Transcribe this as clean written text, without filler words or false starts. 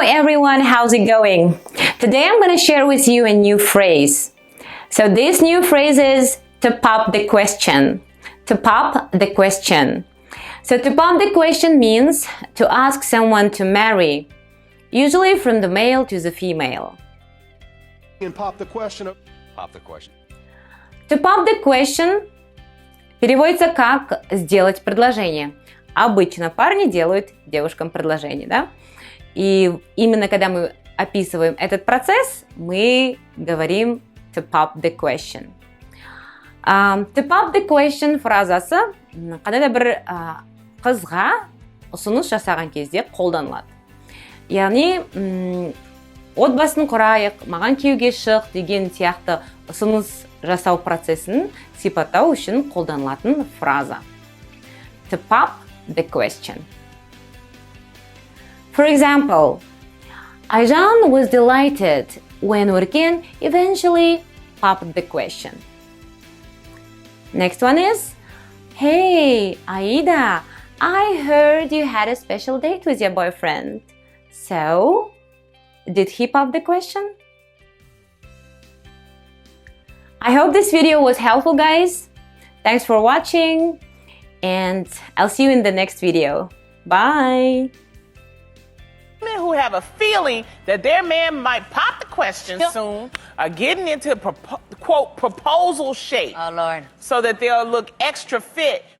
everyone, how's it going? Today I'm going to share with you a new phrase. So this new phrase is to pop the question. To pop the question. So to pop the question means to ask someone to marry, usually from the male to the female. And pop the question. Pop the question. To pop the question переводится как сделать предложение. Обычно парни делают девушкам предложение, да? И именно когда мы описываем этот процесс, мы говорим to pop the question. To pop the question фразасы қандай да бір қызға ұсыныс жасаған кезде қолданылады. Яғни отбасын құрайық, маған күйеуге шық деген сияқты ұсыныс жасау процесін сипаттау үшін қолданылатын фраза. To pop the question. For example, Ayjan was delighted when Urken eventually popped the question. Next one is, hey, Aida, I heard you had a special date with your boyfriend. So, did he pop the question? I hope this video was helpful, guys. Thanks for watching, and I'll see you in the next video. Bye! Women who have a feeling that their man might pop the question soon are getting into, quote, proposal shape. Oh, Lord. So that they'll look extra fit